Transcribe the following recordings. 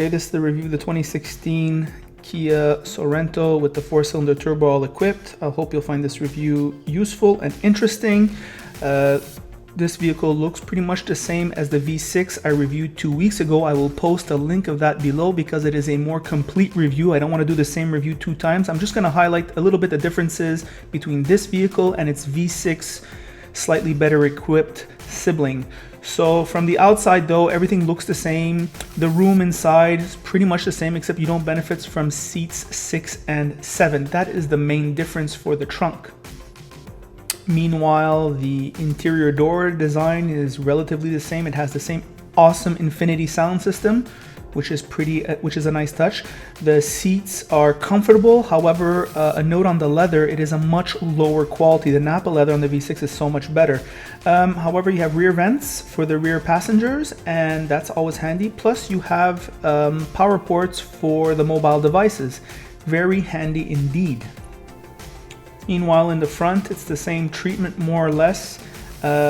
Okay, this is the review of the 2016 Kia Sorento with the 4-cylinder turbo all equipped. I hope you'll find this review useful and interesting. This vehicle looks pretty much the same as the V6 I reviewed 2 weeks ago. I will post a link of that below because it is a more complete review. I don't want to do the same review 2 times. I'm just going to highlight a little bit the differences between this vehicle and its V6 slightly better equipped sibling. So from the outside though, everything looks the same. The room inside is pretty much the same, except you don't benefit from seats 6 and 7. That is the main difference for the trunk. Meanwhile, the interior door design is relatively the same. It has the same awesome Infinity sound system, which is a nice touch. The seats are comfortable. However, a note on the leather, it is a much lower quality. The Nappa leather on the V6 is so much better. However, you have rear vents for the rear passengers, and that's always handy. Plus, you have power ports for the mobile devices. Very handy indeed. Meanwhile, in the front, it's the same treatment more or less.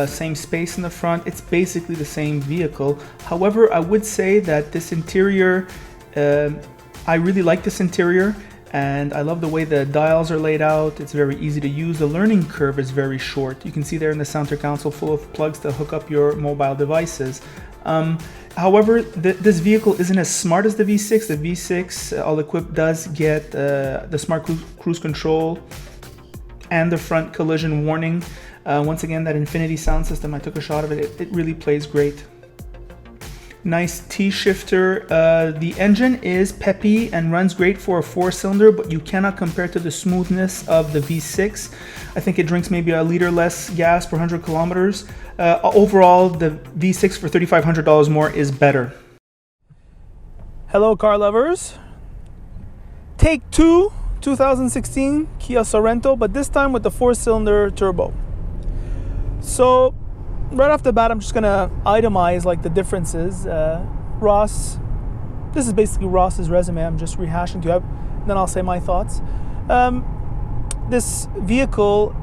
Same space in the front. It's basically the same vehicle. However, I would say that this interior, I really like this interior, and I love the way the dials are laid out. It's very easy to use. The learning curve is very short. You can see there in the center console full of plugs to hook up your mobile devices. However, this vehicle isn't as smart as the V6. The V6 all equipped does get the smart cruise control and the front collision warning. Once again, that Infinity sound system, I took a shot of it. It really plays great. Nice T-shifter. The engine is peppy and runs great for a 4-cylinder, but you cannot compare to the smoothness of the V6. I think it drinks maybe a liter less gas per 100 kilometers. Overall, the V6 for $3,500 more is better. Hello, car lovers. Take 2, 2016 Kia Sorento, but this time with the 4-cylinder turbo. So right off the bat, I'm just gonna itemize like the differences. Ross, this is basically Ross's resume. I'm just rehashing to you, then I'll say my thoughts. This vehicle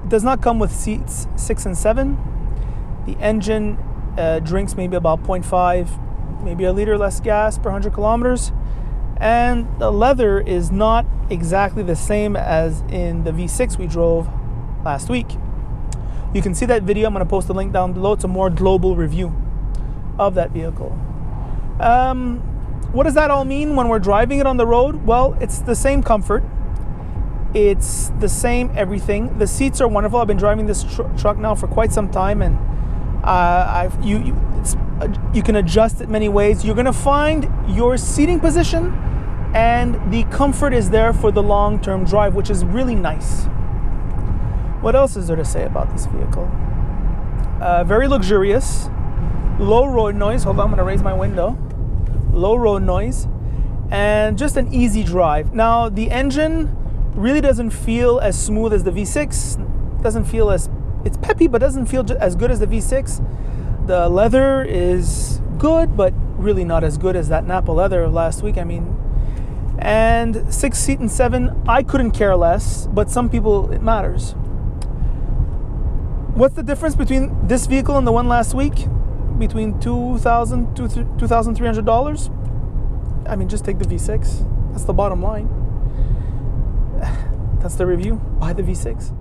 does not come with seats 6 and 7. The engine drinks maybe about 0.5, maybe a liter less gas per 100 kilometers. And the leather is not exactly the same as in the V6 we drove last week. You can see that video. I'm going to post a link down below. It's a more global review of that vehicle. What does that all mean when we're driving it on the road? Well, it's the same comfort. It's the same everything. The seats are wonderful. I've been driving this truck now for quite some time, and you can adjust it many ways. You're going to find your seating position, and the comfort is there for the long-term drive, which is really nice. What else is there to say about this vehicle? Very luxurious, low road noise. Hold on, I'm going to raise my window. Low road noise, and just an easy drive. Now, the engine really doesn't feel as smooth as the V6. Doesn't feel as, it's peppy, but doesn't feel as good as the V6. The leather is good, but really not as good as that Nappa leather of last week. I mean, and 6 seat and 7, I couldn't care less, but some people it matters. What's the difference between this vehicle and the one last week? Between $2,000 to $2,300? I mean, just take the V6. That's the bottom line. That's the review. Buy the V6.